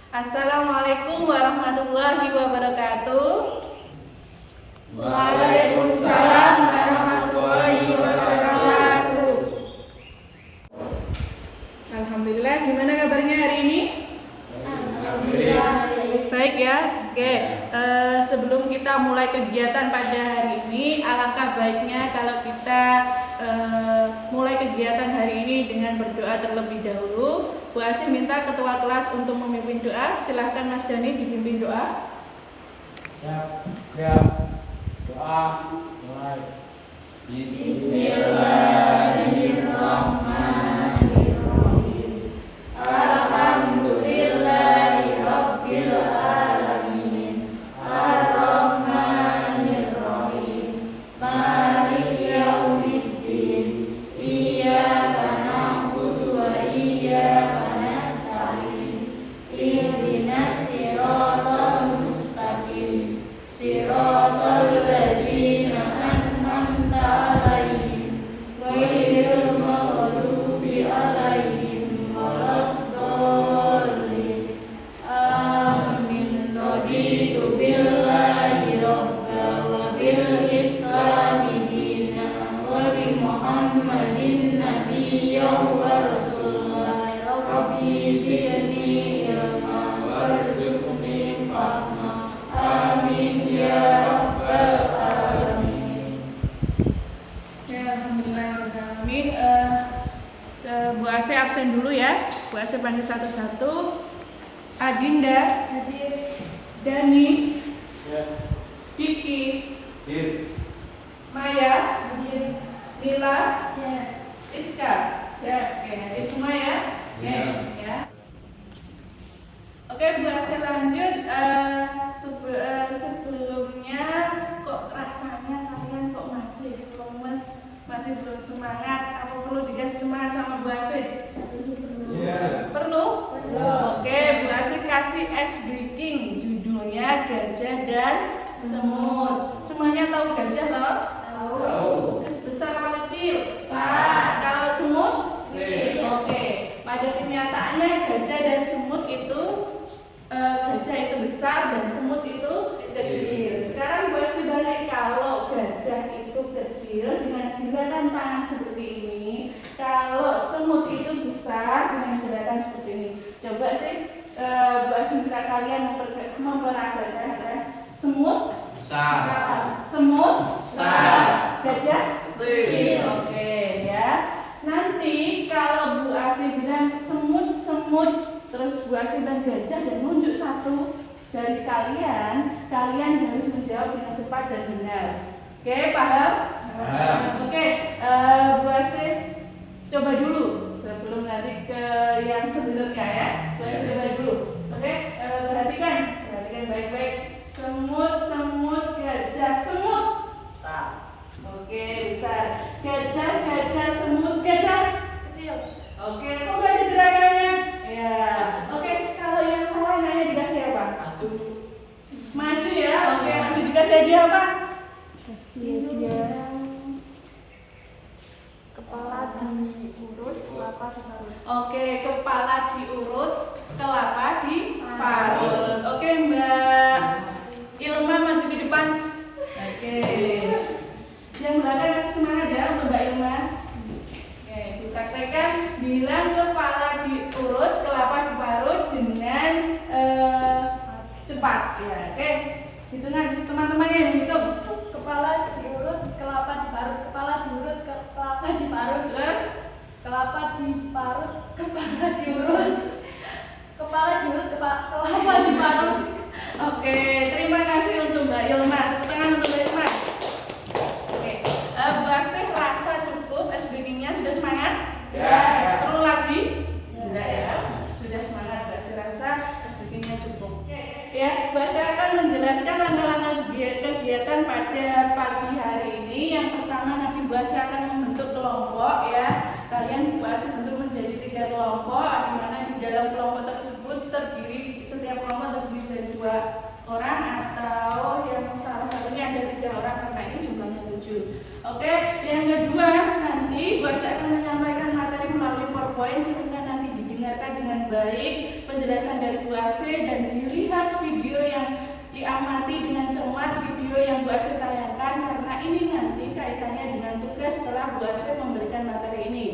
Assalamualaikum warahmatullahi wabarakatuh. Waalaikumsalam warahmatullahi wabarakatuh. Alhamdulillah, gimana kabarnya hari ini? Alhamdulillah. Baik ya. Oke, sebelum kita mulai kegiatan pada hari ini, alangkah baiknya kalau kita mulai kegiatan hari ini dengan berdoa terlebih dahulu. Bu Asim minta ketua kelas untuk memimpin doa. Silahkan Mas Dani dipimpin doa. Siap, siap. Doa mulai. Bismillahirrahmanirrahim. Alhamdulillahirabbil alamin. Arrahmanirrahim. Maliki yaumiddin. Iyyaka na'budu wa iyyaka nasta'in. Ihdinas siratal mustaqim. Siratal ladzina an'amta 'alaihim ghairil maghdubi 'alaihim waladdallin. Amin. Raditu billahi rabban wa bil islami dinan wa bi Muhammadin nabiyyan wa rasulan. Rabbi zidni ilma warzuqni fahma. Amin ya rabbal alamin. Ya, alhamdulillahirrahmanirrahim. Bu Ase absen dulu ya. Bu Ase panggil satu-satu. Adinda, Hadir. Dani, Ya. Kiki, Dir. Maya, Hadir. Nila, Ya. Iska. Ya, oke, hadir semua ya. Oke, Ya. ya. Oke, Bu Ase lanjut. Sebelumnya kok rasanya kalian kok masih lemes, masih belum semangat? Apa perlu dikasih semangat sama Bu Ase? Ya. Perlu? Perlu. Oke, Bu Ase kasih ice breaking, judulnya Gajah dan Semut. Semuanya tahu gajah loh? Tahu. Besar apa kecil? Besar. Kalau semut? Kecil. Oke, pada kenyataannya gajah dan semut itu gajah itu besar dan semut itu kecil. Sekarang Bu Ase balik, kalau gajah itu kecil dengan gerakan tangan seperti ini, kalau semut itu besar dengan gerakan seperti ini. Coba sih Bu Ase minta kalian memperagakan semut Besar. semut Besar. gajah Kecil. Oke ya. Nanti kalau Bu Ase bilang semut, terus Bu Ase bilang gajah dan nunjuk satu dari kalian, kalian harus menjawab dengan cepat dan benar. Oke, paham? Paham. Oke, Bu Ase coba dulu sebelum nanti ke yang sebenarnya ya. Bu Ase coba dulu. Oke, perhatikan baik-baik. Semut, gajah, semut. Besar. Oke, besar. Gajah, semut, gajah Kecil. Oke, kok nggak ada gerakannya? Ya. Oke, kalau yang salah nanya dikasih apa? Maju. Maju ya. Oke, maju dikasih hadiah apa? Kasih dia kepala diurut, kelapa separuh. Oke, kepala diurut, kelapa diparut. Oke, Mbak Ilma maju ke depan. Oke. Yang belakang kasih semangat ya untuk Mbak Ilma. Oke, dipraktekkan bilang kepala diurut, kelapa diparut dengan cepat ya. Oke. Hitungan teman-temannya yang hitung. Kepala diurut, kelapa diparut. Kepala diurut, kelapa diparut. Terus Kelapa diparut, kepala diurut. Kepala diurut, kelapa diparut. oke, terima kasih untuk Mbak Ilma. Tepuk tangan untuk Mbak Ilma. Oke, Bu Ase rasa cukup ice breaking-nya, sudah semangat? Ya. Perlu lagi? Tidak ya. Sudah semangat, Bu Ase rasa ice breaking-nya cukup. Ya, Bu Ase akan menjelaskan langkah-langkah kegiatan pada pagi hari ini. Yang pertama nanti Bu Ase akan membentuk kelompok ya. Kalian Bu Ase bentuk menjadi 3 kelompok, di mana di dalam kelompok tersebut setiap kelompok terdiri dari 2 orang atau yang salah satunya ada 3 orang karena ini jumlahnya 7. Oke, yang kedua nanti Bu Ase akan menyampaikan materi melalui PowerPoint sehingga nanti didengar didengarkan dengan baik penjelasan dari Bu Asih dan dilihat video yang diamati dengan cermat video yang Bu Asih tayangkan, karena ini nanti kaitannya dengan tugas setelah Bu Asih memberikan materi ini.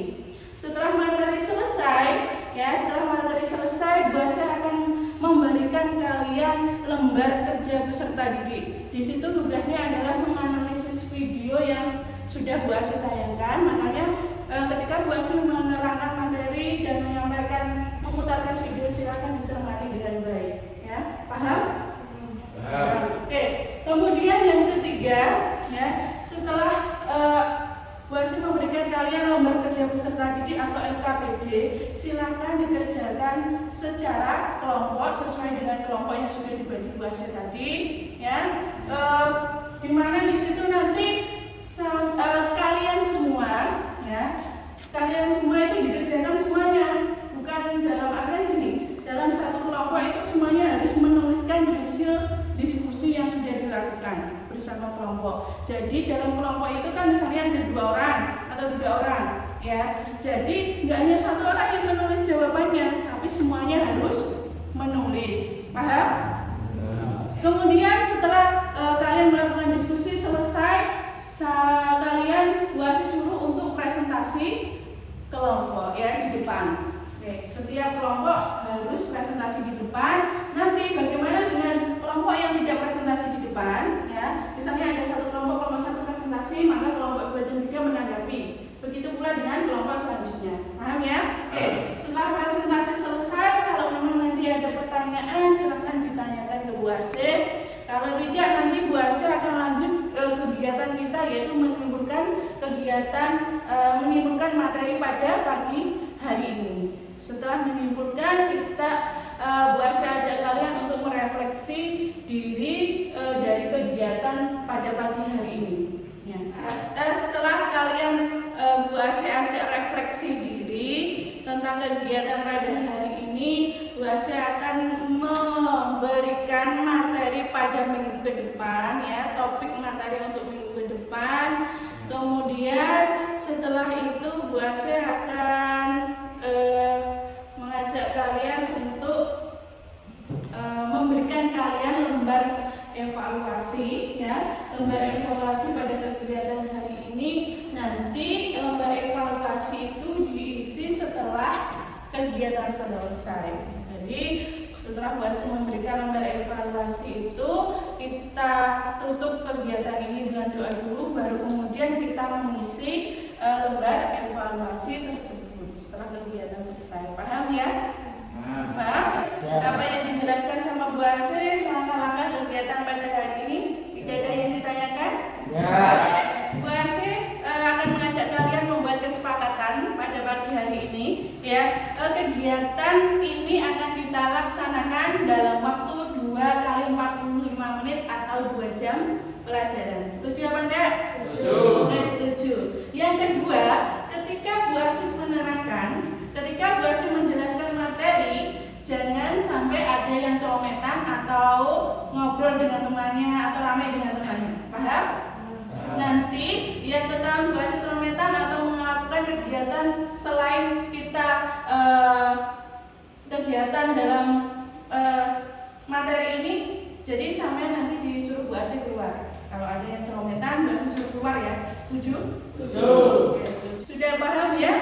Setelah materi selesai, Bu Asih akan memberikan kalian lembar kerja peserta didik. Di situ tugasnya adalah menganalisis video yang sudah Bu Asih tayangkan. Makanya ketika Bu Asih menerangkan materi dan memutarkan video, silakan dicermati dengan baik. Ya, paham? Oke. Kemudian yang ketiga, ya, setelah Bu Asih memberikan kalian lembar kerja peserta didik atau LKPD, silakan dikerjakan secara kelompok sesuai dengan kelompok yang sudah dibagi Bu Asih tadi, ya. Dimana di situ nanti kalian semua, ya, kalian semua itu dikerjakan semuanya, bukan dalam artian gini. Dalam satu kelompok itu semuanya harus menuliskan hasil diskusi yang sudah dilakukan bersama kelompok. Jadi dalam kelompok itu kan misalnya ada 2 orang atau 3 orang, ya. Jadi nggak hanya 1 orang yang menulis jawabannya, tapi semuanya harus menulis. Paham? Kemudian setelah kalian melakukan diskusi selesai, kalian Bu Asih suruh untuk presentasi kelompok, ya, di depan. Oke, setiap kelompok harus presentasi di depan. Nanti bagaimana dengan kelompok yang tidak presentasi di depan, ya? Misalnya ada satu kelompok 1 presentasi, maka kelompok 2 dan 3 menanggapi. Begitu pula dengan kelompok selanjutnya. Paham ya? Oke, setelah presentasi selesai, kalau memang nanti ada pertanyaan, silahkan ditanyakan ke Bu Asih. Kalau tidak, nanti Bu Asih akan lanjut kegiatan kita, yaitu menimbulkan materi pada pagi hari ini. Setelah menyimpulkan, Bu Asih ajak kalian untuk merefleksi diri dari kegiatan pada pagi hari ini. Ya. Setelah kalian Bu Asih ajak refleksi diri tentang kegiatan pada hari ini, Bu Asih akan memberikan materi pada minggu ke depan, ya, topik materi untuk minggu ke depan. Kemudian setelah itu Bu Asih akan mengajak kalian untuk memberikan kalian lembar evaluasi, ya, lembar evaluasi pada kegiatan hari ini. Nanti lembar evaluasi itu diisi setelah kegiatan selesai. Jadi setelah Bu Asih memberikan lembar evaluasi itu, kita tutup kegiatan ini dengan doa dulu, baru kemudian kita mengisi lembar evaluasi tersebut setelah kegiatan selesai. Paham ya? Paham? Ya. Apa yang dijelaskan sama Bu Asih, langkah-langkah kegiatan pada hari ini? Tidak ada yang ditanyakan? Ya. Bu Asih akan mengajak kalian membuat kesepakatan pada pagi hari ini, ya. Kegiatan ini akan kita laksanakan dalam waktu 2 kali 45 menit atau 2 jam pelajaran. Setuju apa enggak? Setuju. Oke, setuju. Yang kedua, ketika Bu Asih menerangkan, ketika Bu Asih menjelaskan materi, jangan sampai ada yang cometan atau ngobrol dengan temannya atau ramai dengan temannya. Paham? Nanti yang ketahuan Bu Asih cometan atau melakukan kegiatan selain kita kegiatan dalam materi ini, jadi sampai nanti disuruh Bu Asih keluar. Kalau ada yang cometan, Bu Asih suruh keluar, ya. Setuju? Setuju. Oke, sudah paham ya?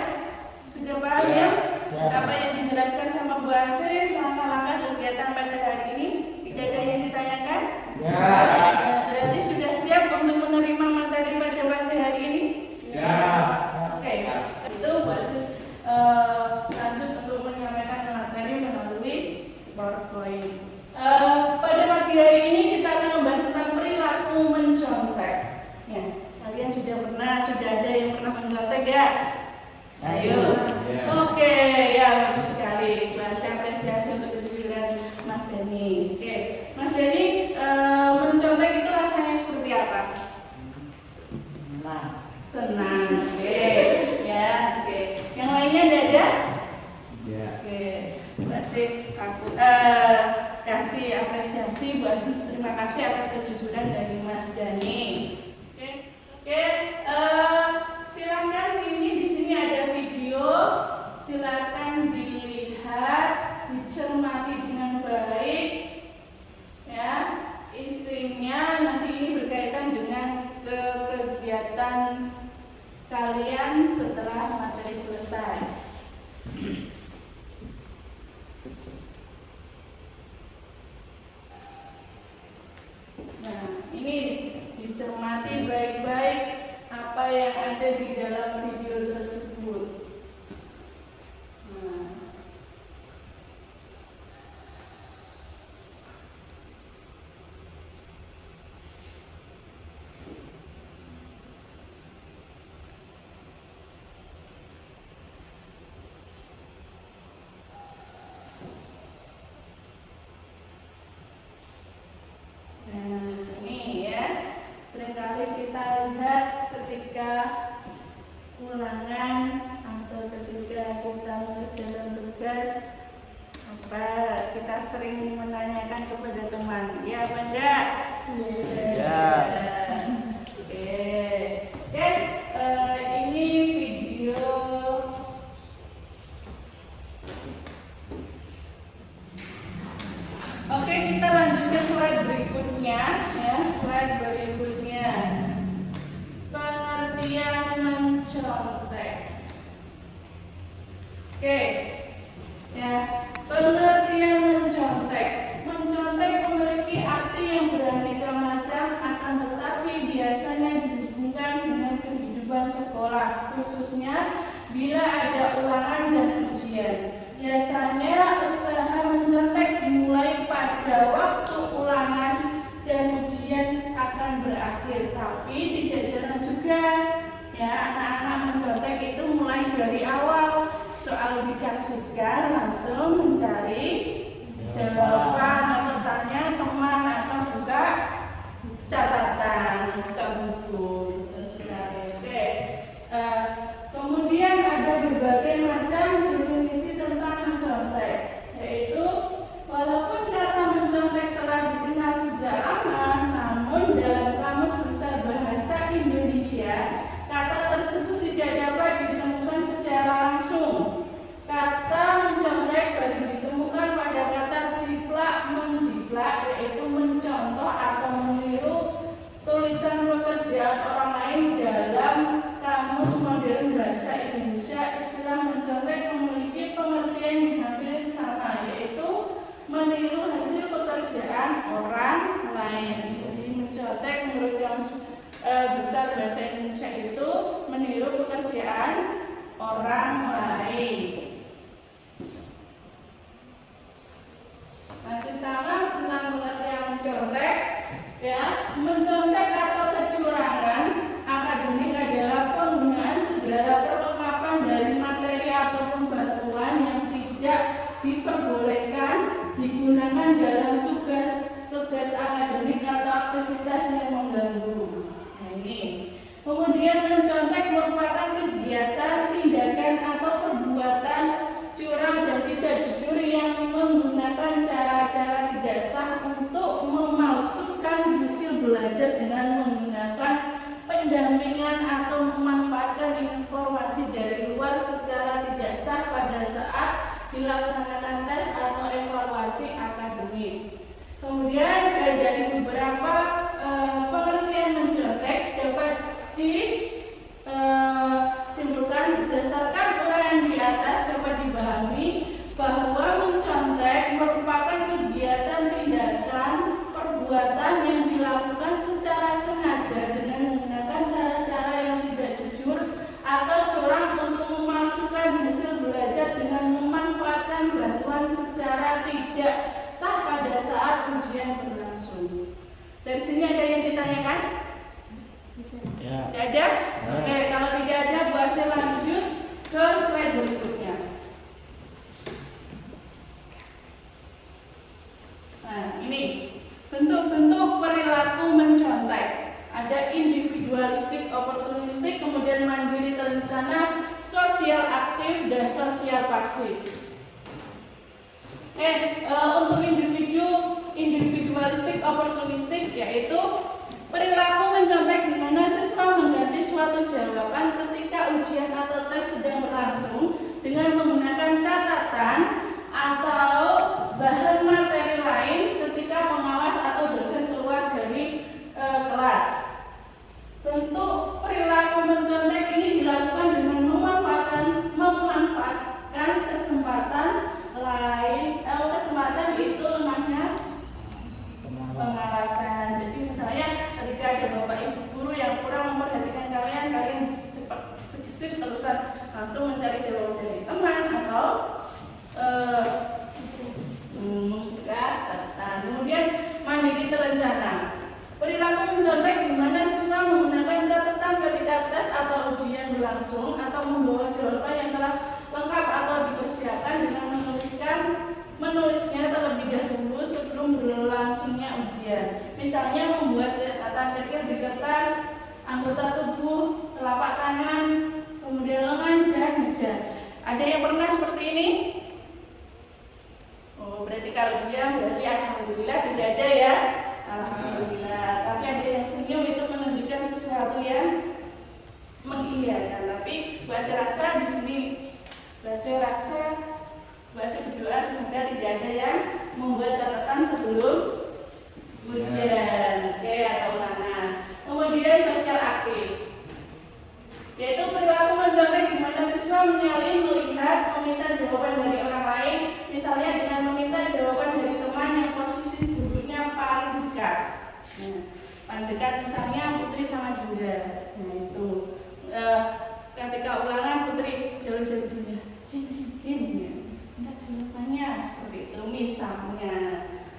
Sudah paham ya? Apa yang dijelaskan sama Bu Asih, langkah-langkah kegiatan pada hari ini? Tidak ada yang ditanyakan? Ya. Berarti sudah siap untuk menerima materi pada pagi hari ini? Ya. Oke. Itu Bu Asih lanjut untuk menyampaikan materi melalui PowerPoint. Pada pagi hari ini kita akan membahas tentang perilaku mencontek. Ya, kalian sudah ada yang pernah mencontek, ya? Ayo. Oke, ya, bagus sekali. Bahasa apresiasi untuk kejujuran Mas Denny. Oke, Mas Denny, mencontek itu rasanya seperti apa? Senang. Oke, ya, oke. Yang lainnya ada? Ya. Oke, Bu Asih kasih apresiasi, Bu Asih terima kasih atas kejujuran dari Mas Denny. Oke, silakan, ini di sini ada video, silakan dilihat. kegiatan kalian setelah materi selesai. Nah, ini dicermati baik-baik apa yang ada di dalam video tersebut. Nah, ini ya, seringkali kita lihat ketika ulangan atau ketika kita mengerjakan tugas apa kita sering menanyakan kepada teman, ya apa enggak? Ya. Oke, ini video. Oke, kita lanjut ke slide berikutnya ya, slide berikutnya. Pengertian mencontek. Oke. Ya, pengertian mencontek. Mencontek memiliki arti yang beraneka macam, akan tetapi biasanya dihubungkan dengan kehidupan sekolah, khususnya bila ada ulangan dan ujian. Biasanya usaha mencontek dimulai pada waktu ulangan dan ujian akan berakhir, tapi tidak jarang juga ya anak-anak mencontek itu mulai dari awal. Soal dikasihkan langsung mencari jawaban atau tanya teman atau buka catatan, buka buku. Oke. Kemudian ada berbagai macam definisi tentang mencontek, yaitu walaupun kata mencontek telah dikenal sejak lama, namun dalam Kamus Besar Bahasa Indonesia kata tersebut tidak dapat ditemukan secara langsung. Kata mencontek baru ditemukan pada kata jiplak menjiplak, yaitu mencontoh atau meniru tulisan pekerjaan orang lain. Dalam Kamus Modern Bahasa Indonesia, istilah mencontek memiliki pengertian yang hampir sama, yaitu meniru hasil pekerjaan orang lain. Jadi mencontek menurut Kamus Besar Bahasa Indonesia itu meniru pekerjaan orang lain. Masih sama tentang pengertian mencontek ya. Mencontek atau kecurangan akademik adalah penggunaan segala perlengkapan dari materi ataupun batuan yang tidak diperbolehkan digunakan dalam tugas akademik atau aktivitas yang mengganggu. Nah, ini. Kemudian mencontek merupakan kegiatan, tindakan atau perbuatan curang dan tidak jujur yang menggunakan cara-cara tidak sah untuk memalsukan hasil belajar dengan menggunakan pendampingan atau memanfaatkan informasi dari luar secara tidak sah pada saat dilaksanakan tes atau evaluasi akademik. Kemudian dari beberapa pengertian mencontek dapat disimpulkan berdasarkan uraian di atas dapat dipahami bahwa mencontek merupakan kegiatan, tindakan, perbuatan yang dilakukan secara sengaja dengan menggunakan cara-cara yang tidak jujur atau curang untuk memalsukan hasil belajar dengan memanfaatkan bantuan secara tidak sah pada saat ujian berlangsung. Dari sini ada yang ditanyakan? Ya. Tidak ada? Oke, kalau tidak ada, Bu Asih lanjut ke slide berikutnya. Nah, ini bentuk-bentuk perilaku mencontek. Ada individualistik, oportunistik, kemudian mandiri terencana, sosial aktif, dan sosial pasif. Untuk individualistik, oportunistik yaitu perilaku mencontek di mana siswa mengganti suatu jawaban ketika ujian atau tes sedang berlangsung dengan menggunakan catatan atau bahan materi lain ketika pengawas atau dosen keluar dari kelas. Bentuk langsung atau membawa jawaban yang telah lengkap atau dipersiapkan dengan menulisnya terlebih dahulu sebelum berlangsungnya ujian. Misalnya membuat catatan kecil di kertas, anggota tubuh, telapak tangan, kemudian lengan dan meja. Ada yang pernah seperti ini? Oh, berarti kalau dia berarti alhamdulillah tidak ada ya. Alhamdulillah. Tapi ada yang senyum itu menunjukkan sesuatu yang mengiyakan. Tapi bahasa rasa di sini bahasa berdoa semoga tidak ada yang membuat catatan sebelum ujian, oke, atau ulangan. Kemudian sosial aktif, yaitu perilaku mencontek di mana siswa menyalin, melihat, meminta jawaban dari orang lain, misalnya dengan meminta jawaban dari teman yang posisi duduknya paling dekat. Nah, paling dekat misalnya Putri sama Dinda. Nah itu ketika ulangan Putri jauh-jauh Dinda, ini minta jawabannya seperti itu misalnya.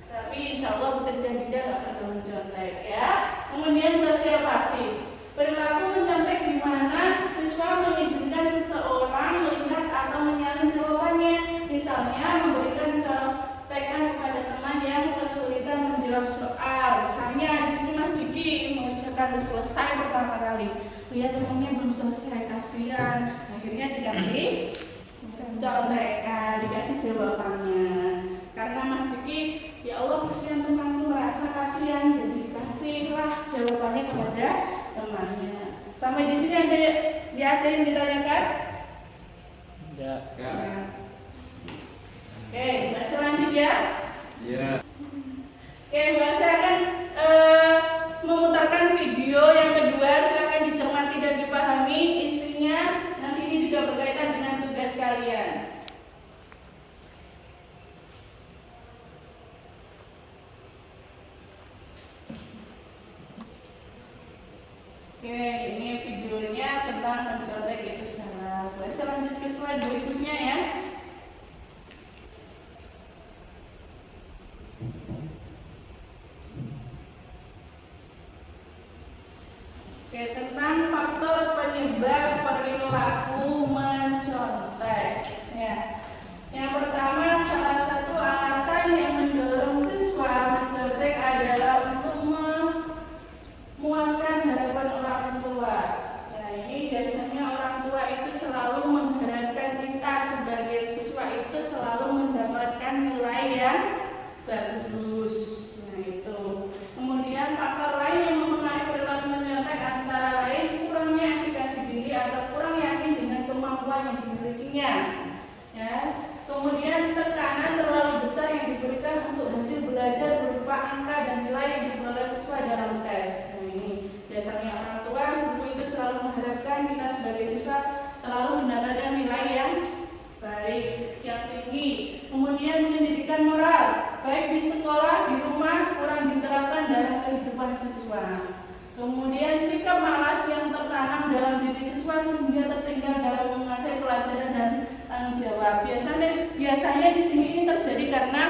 Tapi insya Allah Putri dan Dinda nggak pernah mencontek ya. Kemudian sosial pasif, perilaku mencontek di mana siswa mengizinkan seseorang melihat atau menyalin jawabannya, misalnya memberikan contekan kepada teman yang kesulitan menjawab soal. Misalnya di sini Mas Diki mengerjakan selesai pertama kali, lihat temannya belum selesai, kasihan, akhirnya dikasih contekan, dikasih jawabannya. Karena Mas Diki, ya Allah kasihan temanku, merasa kasihan, jadi dikasihlah jawabannya kepada temannya. Sampai di sini ada yang ditanyakan? Ya. Oke, bahasa lanjut ya. Ya. Oke, bahasa akan memutarkan video yang kedua. Silakan dicermati dan dipahami isinya. Nanti ini juga berkaitan dengan tugas kalian. Oke, ini videonya tentang mencontek itu salah. Saya lanjut ke slide berikutnya ya. Oke, tentang faktor penyebab perilaku mencontek. Ya. Yang pertama, salah satu alasan yang mendorong siswa mencontek adalah untuk memuaskan harapan orang tua. Nah, ini biasanya orang tua itu selalu mengharapkan kita sebagai siswa itu selalu mendapatkan nilai yang bagus. Nah, itu. Kemudian faktor lain yang mempengaruhi perilaku mencontek antara lain kurangnya aplikasi diri atau kurang yakin dengan kemampuan yang dimilikinya. Ya. Kemudian tekanan terlalu besar yang diberikan untuk hasil belajar berupa angka dan nilai yang diperoleh siswa dalam tes. Nah, ini biasanya orang tua, guru itu selalu mengharapkan kita sebagai siswa selalu mendapatkan nilai yang baik, yang tinggi. Kemudian pendidikan moral, baik di sekolah, di rumah, kurang diterapkan dalam kehidupan siswa. Kemudian sikap malas yang tertanam dalam diri siswa sehingga tertinggal dalam menguasai pelajaran dan tanggung jawab. Biasanya di sini ini terjadi karena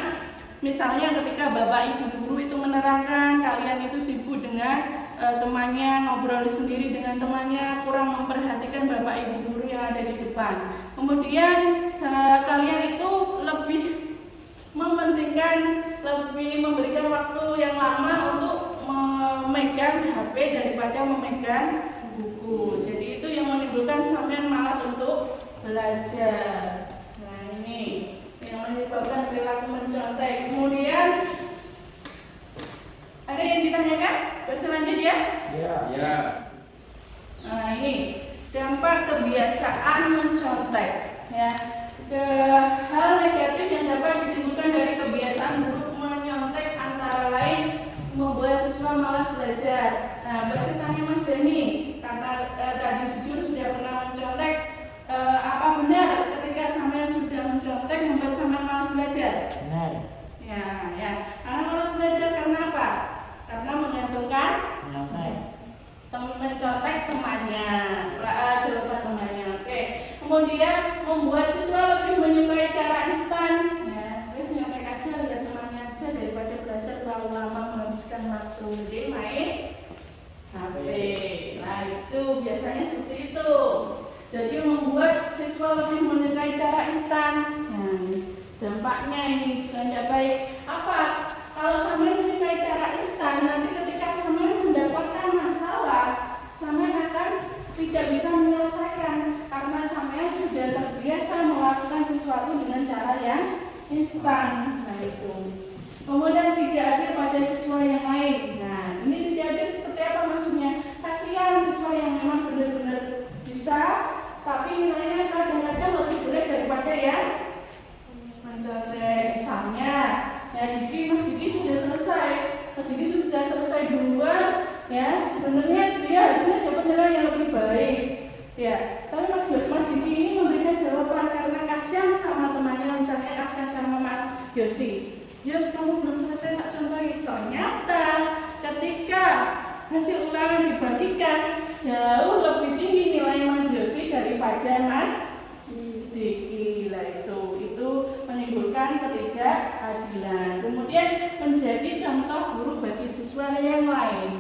misalnya ketika bapak ibu guru itu menerangkan, kalian itu sibuk dengan temannya, ngobrol sendiri dengan temannya, kurang memperhatikan bapak ibu guru yang ada di depan. Kemudian kalian itu lebih mementingkan, lebih memberikan waktu yang lama untuk memegang HP daripada memegang buku. Jadi itu yang menimbulkan sampean malas untuk belajar. Nah, ini yang menyebabkan perilaku mencontek. Kemudian ada yang ditanyakan? Bisa lanjut ya? Ya. Nah, ini dampak kebiasaan mencontek ya. Hal negatif yang dapat ditimbulkan dari kebiasaan buruk menyontek antara lain membuat siswa malas belajar. Nah, saya tanya Mas Dani, karena tadi jujur sudah pernah mencontek, apa benar ketika sampean sudah mencontek membuat sampean malas belajar? Benar. Ya. Karena malas belajar karena apa? Karena menggantungkan mencontek temannya, jawaban temannya. Oke. Kemudian membuat siswa lebih menyukai cara instan. Ya, wis nyontek aja, lihat temannya aja daripada belajar terlalu lama menghabiskan waktu. Jadi main HP. Nah, itu biasanya seperti itu. siswa lebih menyukai cara instan. Nah, dampaknya ini tidak baik. Apa? Kalau Samuel menyukai cara instan, nanti ketika Samuel mendapatkan masalah, Samuel akan tidak bisa menyelesaikan karena Samuel sudah terbiasa melakukan sesuatu dengan cara yang instan. Nah itu. Kemudian tidak adil pada siswa yang lain. Nah ini tidak adil seperti apa maksudnya? Kasihan siswa yang memang benar-benar bisa, tapi nilainya kadang-kadang lebih jelek daripada yang mencontek. Misalnya, ya Mas Diki sudah selesai. Mas Diki sudah selesai duluan. Ya, sebenarnya dia harusnya dapat nilai yang lebih baik. Ya, tapi Mas Diki ini memberikan jawaban karena kasihan sama temannya, misalnya kasihan sama Mas Yosi. Yos, kamu belum selesai tak contohin. Ternyata ketika hasil ulangan dibagikan jauh lebih tinggi nilai Mas Yosi daripada Mas Diki. Lah itu menimbulkan ketidakadilan. Kemudian menjadi contoh buruk bagi siswa yang lain.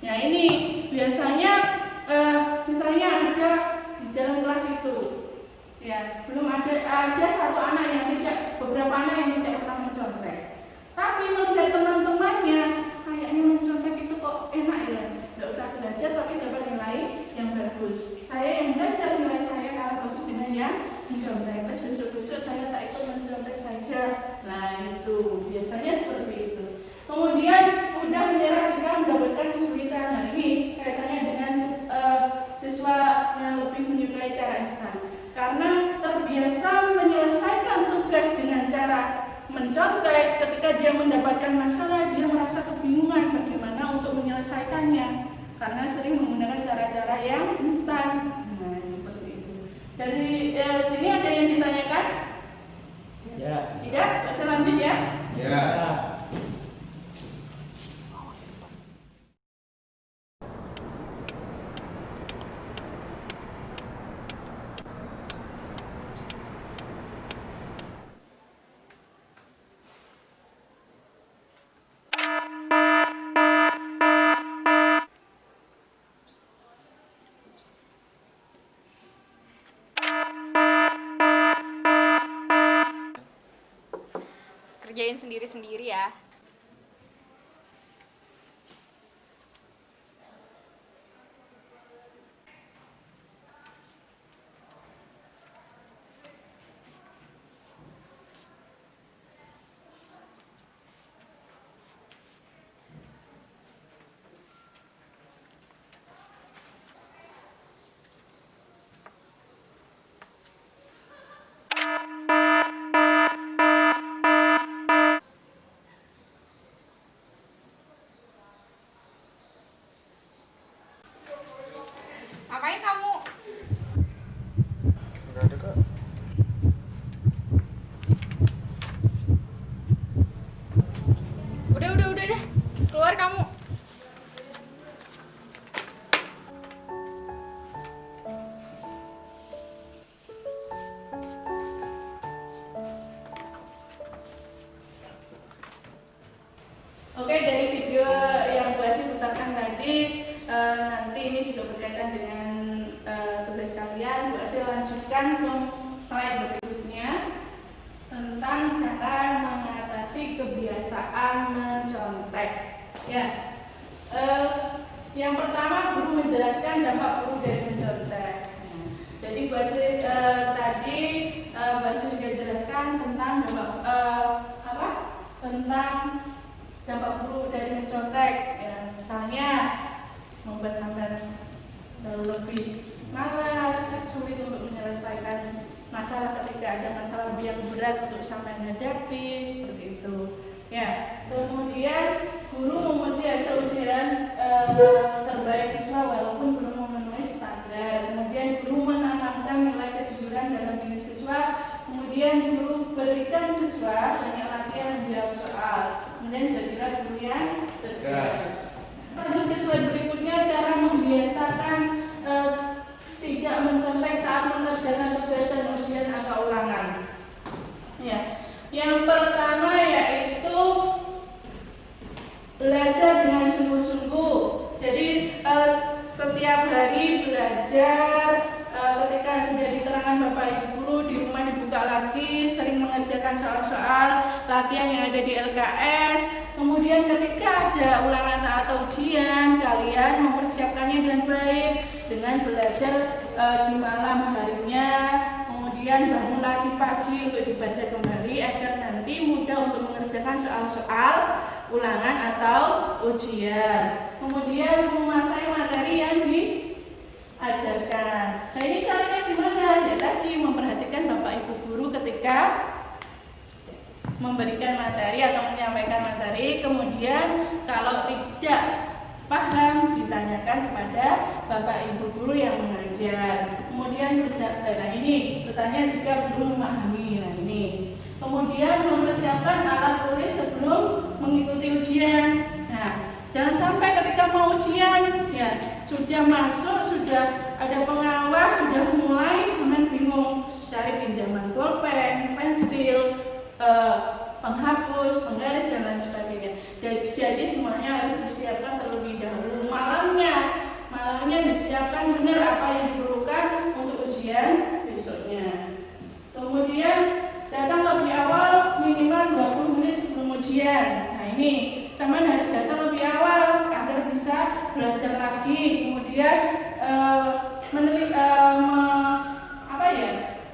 Ya ini biasanya misalnya ada di dalam kelas itu, ya belum ada satu anak yang beberapa anak yang tidak pernah mencontek. Tapi melihat teman-temannya kayaknya mencontek itu kok enak ya, nggak usah belajar tapi dapat nilai yang bagus. Saya yang belajar nilai saya kalah bagus dengan yang mencontek. Terus besok-besok saya tak ikut mencontek saja. Nah itu biasanya seperti itu. Kemudian mudah menyerah jika mendapatkan kesulitan. Nah ini kaitannya dengan siswa yang lebih menyukai cara instan. Karena terbiasa menyelesaikan tugas dengan cara mencontek, ketika dia mendapatkan masalah dia merasa kebingungan bagaimana untuk menyelesaikannya karena sering menggunakan cara-cara yang instan. Nah seperti itu. Dari sini ada yang ditanyakan? Ya. Tidak? Saya lanjut ya? Ya. Kerjain sendiri-sendiri ya. Ngapain kamu? Enggak ada kok. Udah. Keluar kamu. Oke, dari video yang Bu Asih putarkan tadi, nanti ini juga berkaitan dengan tugas kalian. Bu Asih lanjutkan ke slide berikutnya tentang cara mengatasi kebiasaan mencontek. Ya, yang pertama guru menjelaskan dampak buruk dari mencontek. Jadi Bu Asih tadi Bu Asih juga jelaskan tentang tentang dampak buruk dari mencontek. Ya, misalnya membuat sampai selalu lebih malas, sulit untuk menyelesaikan masalah ketika ada masalah yang berat untuk sampai menghadapi, seperti itu. Ya, kemudian guru memuji hasil ujian terbaik siswa walaupun belum memenuhi standar. Kemudian guru menanamkan nilai kejujuran dalam diri siswa. Kemudian guru berikan siswa banyak latihan menjawab soal. Kemudian jadilah guru yang tegas. Lanjut ke slide berikutnya, cara membiasakan tidak mencontek saat mengerjakan tugas dan ujian atau ulangan. Ya, yang pertama yaitu belajar dengan sungguh-sungguh. Jadi setiap hari belajar, ketika sudah diterangkan Bapak Ibu guru, di rumah dibuka lagi, sering mengerjakan soal-soal latihan yang ada di LKS. Kemudian ketika ada ulangan atau ujian, kalian mempersiapkannya dengan baik dengan belajar di malam harinya. Kemudian bangun lagi pagi untuk dibaca kembali agar nanti mudah untuk mengerjakan soal-soal ulangan atau ujian. Kemudian menguasai materi yang diajarkan. Nah, ini caranya gimana? Ya tadi memperhatikan Bapak Ibu guru ketika memberikan materi atau menyampaikan materi. Kemudian kalau tidak paham ditanyakan kepada Bapak Ibu guru yang mengajar. Kemudian nah ini bertanya jika belum memahami. Nah ini. Kemudian mempersiapkan alat tulis sebelum mengikuti ujian. Nah, jangan sampai ketika mau ujian ya sudah masuk, sudah ada pengawas, sudah mulai sampai bingung cari pinjaman bolpen, pensil, penghapus, penggaris dan lain sebagainya. Jadi semuanya harus disiapkan terlebih dahulu. Malamnya disiapkan benar apa yang diperlukan untuk ujian besoknya. Kemudian datang lebih awal minimal 20 menit sebelum ujian. Nah ini sama harus datang lebih awal agar bisa belajar lagi. Kemudian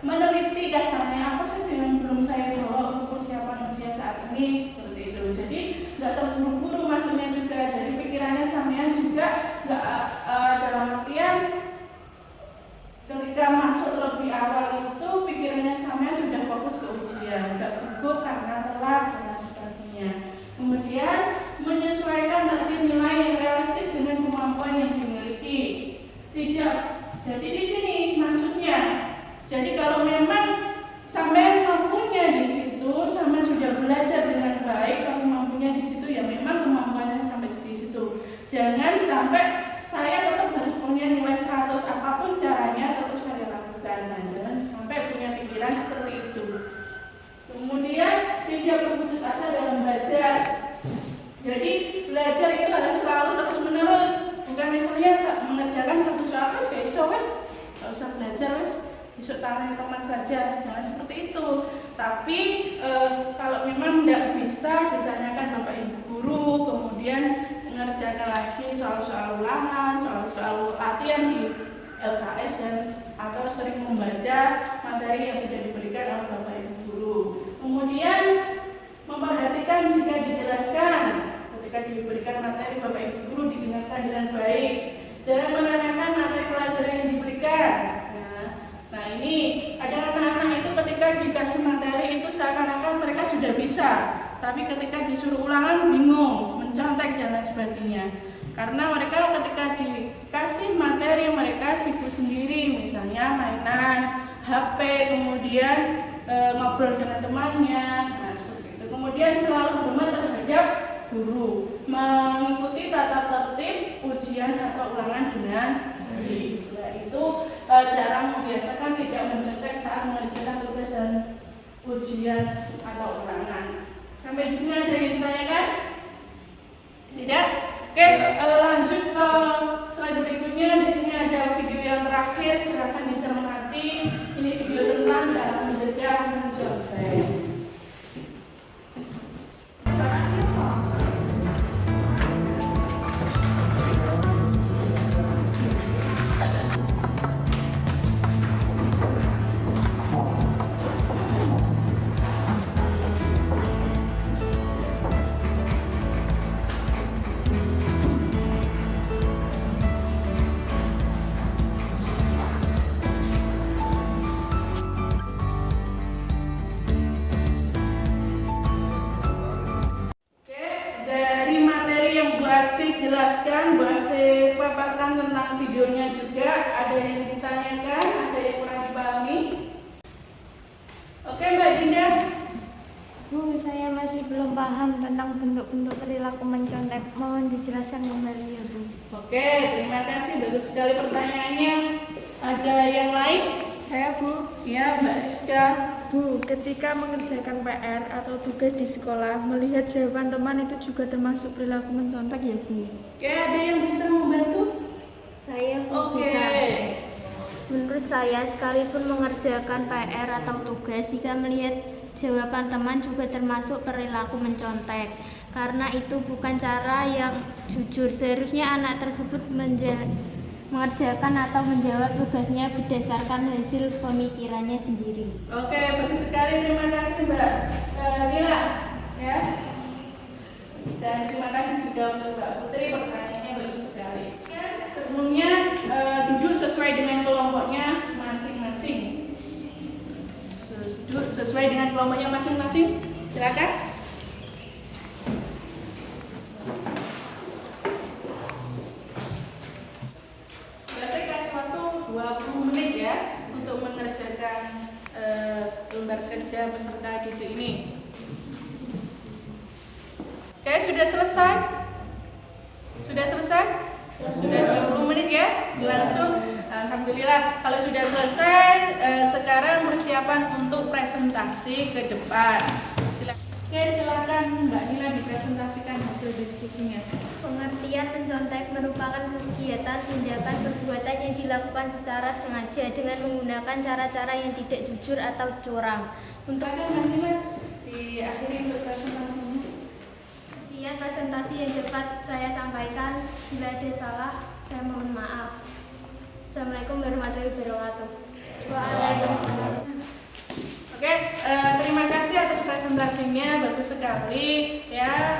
meneliti kasarnya apa sih yang belum saya bawa untuk persiapan ujian saat ini, seperti itu. Jadi nggak terburu-buru masuknya juga. Jadi pikirannya sampean juga nggak dalam artian ketika masuk lebih awal itu pikirannya sampean sudah fokus ke ujian, nggak gugup karena telat dan sebagainya. Kemudian menyesuaikan target nilai yang realistis dengan kemampuan yang dimiliki. Tidak. Jadi di sini maksudnya. Jadi kalau memang sampai mampunya di situ, sama sudah belajar dengan baik, kalau mampunya di situ ya memang kemampuannya sampai di situ. Jangan sampai saya tetap harus punya nilai 100 apapun caranya tetap saya lakukan. Nah, jangan sampai punya pikiran seperti itu. Kemudian tidak berputus asa dalam belajar. Jadi belajar itu harus selalu terus menerus. Bukan misalnya mengerjakan satu soal wes nggak usah belajar besok tanya teman saja, jangan seperti itu. Tapi kalau memang tidak bisa ditanyakan Bapak Ibu guru, kemudian mengerjakan lagi soal-soal ulangan, soal-soal latihan di LKS dan atau sering membaca materi yang sudah diberikan oleh Bapak Ibu guru. Kemudian memperhatikan jika dijelaskan, ketika diberikan materi Bapak Ibu guru didengarkan dengan baik. Jangan menanyakan materi pelajaran yang diberikan. Nah ini ada anak-anak itu ketika dikasih materi itu seakan-akan mereka sudah bisa, tapi ketika disuruh ulangan bingung, mencontek dan lain sebagainya. Karena mereka ketika dikasih materi mereka sibuk sendiri, misalnya mainan, HP, kemudian ngobrol dengan temannya, nah seperti itu. Kemudian selalu hormat terhadap guru, mengikuti tata tertib ujian atau ulangan dengan baik. Nah, itu jarang membiasakan tidak mencontek saat mengerjakan tugas dan ujian atau ulangan. Sampai di sini ada yang ditanyakan? Tidak? Oke, lanjut ke slide berikutnya. Di sini ada video yang terakhir, silakan dicermati. Ini video tentang cara mencegah mencontek. Jelaskan, Bu Asih paparkan tentang videonya juga. Ada yang ditanyakan, ada yang kurang dipahami? Oke Mbak Dinda. Bu, saya masih belum paham tentang bentuk-bentuk perilaku mencontek. Mohon dijelaskan kembali ya Bu. Oke, terima kasih, bagus sekali pertanyaannya. Ada yang lain? Saya Bu. Ya, Mbak Rizka. Bu, ketika mengerjakan PR atau tugas di sekolah, melihat jawaban teman itu juga termasuk perilaku mencontek ya Bu? Oke, ada yang bisa membantu? Saya Bu Oke. bisa. Menurut saya sekalipun mengerjakan PR atau tugas, jika melihat jawaban teman juga termasuk perilaku mencontek. Karena itu bukan cara yang jujur. Seharusnya anak tersebut mengerjakan atau menjawab tugasnya berdasarkan hasil pemikirannya sendiri. Oke, bagus sekali. Terima kasih Mbak Nila. Ya. Dan terima kasih juga untuk Mbak Putri, pertanyaannya bagus sekali. Sebelumnya duduk sesuai dengan kelompoknya masing-masing. Duduk sesuai dengan kelompoknya masing-masing. Silakan. Saya kasih waktu 20 menit ya untuk mengerjakan lembar kerja peserta didik ini. Oke, sudah selesai? Sudah selesai? Sudah 20 menit ya? Langsung. Alhamdulillah. Kalau sudah selesai, sekarang persiapan untuk presentasi ke depan. Oke, silakan Mbak Nila dipresentasikan hasil diskusinya. Pengertian mencontek merupakan kegiatan, tindakan, perbuatan yang dilakukan secara sengaja dengan menggunakan cara-cara yang tidak jujur atau curang. Untuk Mbak Nila diakhiri untuk presentasinya. Sekian presentasi yang dapat saya sampaikan. Bila ada salah, saya mohon maaf. Assalamualaikum warahmatullahi wabarakatuh. Waalaikumsalam. Oke, terima kasih atas presentasinya, bagus sekali ya.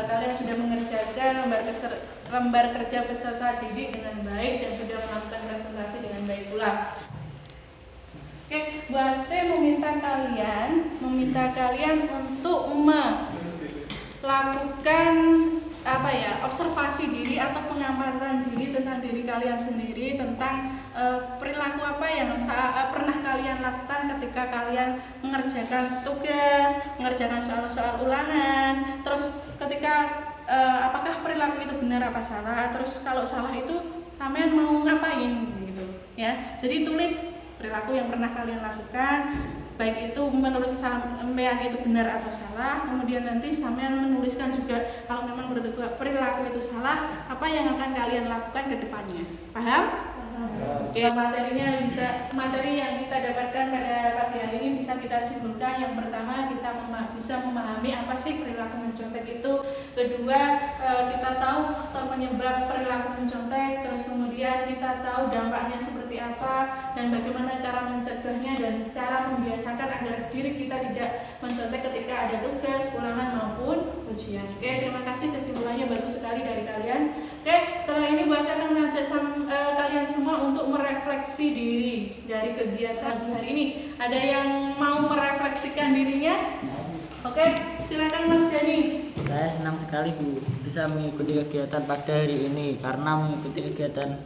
Kalian sudah mengerjakan lembar kerja peserta didik dengan baik dan sudah melakukan presentasi dengan baik pula. Oke, Bu Ase meminta kalian untuk melakukan observasi diri atau pengamatan diri tentang diri kalian sendiri, tentang perilaku apa yang pernah kalian lakukan ketika kalian mengerjakan tugas, mengerjakan soal-soal ulangan, terus ketika apakah perilaku itu benar apa salah, terus kalau salah itu sampean mau ngapain gitu ya. Jadi tulis perilaku yang pernah kalian lakukan, baik itu menurut sampean itu benar atau salah. Kemudian nanti sampean menuliskan juga kalau memang menurut perilaku itu salah, apa yang akan kalian lakukan ke depannya. Paham? Oke, materi yang kita dapatkan pada pagi hari ini bisa kita simpulkan. Yang pertama, kita bisa memahami apa sih perilaku mencontek itu. Kedua, kita tahu faktor penyebab perilaku mencontek. Terus kemudian kita tahu dampaknya seperti apa dan bagaimana cara mencegahnya dan cara membiasakan agar diri kita tidak mencontek ketika ada tugas, ulangan maupun ujian. Oke, terima kasih, kesimpulannya bagus sekali dari kalian. Oke, setelah ini Bu Asya akan mengajak kalian semua untuk merefleksi diri dari kegiatan hari ini. Ada yang mau merefleksikan dirinya? Oke, silakan Mas Dani. Saya senang sekali Bu bisa mengikuti kegiatan pada hari ini, karena mengikuti kegiatan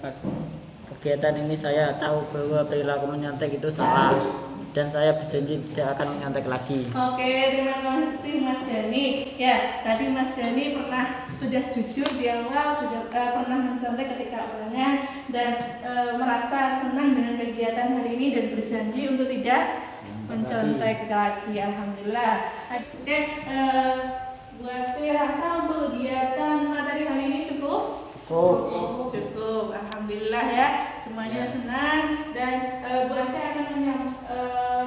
ini saya tahu bahwa perilaku menyontek itu salah dan saya berjanji tidak akan menyontek lagi. Oke, terima kasih Mas Dani. Ya, tadi Mas Dani sudah jujur di awal, sudah pernah mencontek ketika ulangan dan merasa senang dengan kegiatan hari ini dan berjanji untuk tidak mencontek lagi. Alhamdulillah. Oke, Bu Asy rasa untuk kegiatan materi hari ini cukup? Cukup. Alhamdulillah ya, semuanya senang dan Bu Asy akan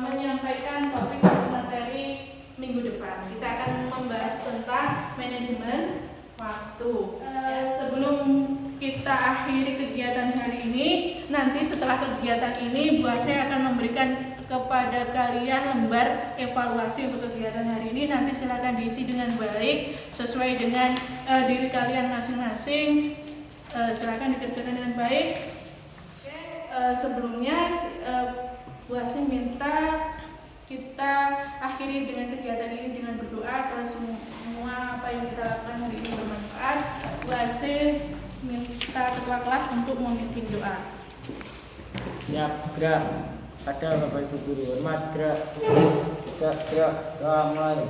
menyampaikan topik materi minggu depan. Kita akan membahas tentang manajemen waktu. Sebelum kita akhiri kegiatan hari ini, nanti setelah kegiatan ini Bu Asy akan memberikan kepada kalian lembar evaluasi untuk kegiatan hari ini. Nanti silakan diisi dengan baik sesuai dengan diri kalian masing-masing. Silakan dikerjakan dengan baik. Sebelumnya Bu Asy minta kita akhiri dengan kegiatan ini dengan berdoa. Kalau semua apa yang kita lakukan hari ini bermanfaat, Bu Asy minta ketua kelas untuk memimpin doa. Siap, gerak. Pada Bapak Ibu Guru, hormat, gerak. Doa mulai.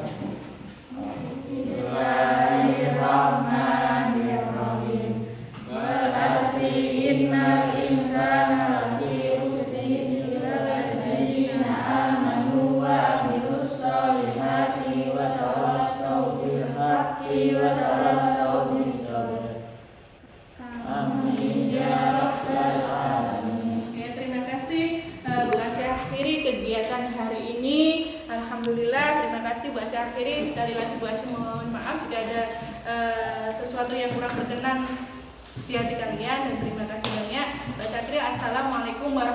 Bismillahirrahmanirrahim. Wal asri innal insana lafi khusrin illa alladziina aamanu wa 'amilus shalihati wa tawassaw bil haqqi wa tawassaw bis sabr. Amin ya rabbal alamin. Terima kasih saya akhiri, sekali lagi Bu Asyum mohon maaf jika ada sesuatu yang kurang berkenan di hati kalian, dan terima kasih banyak. Saya akhiri, assalamualaikum warahmatullahi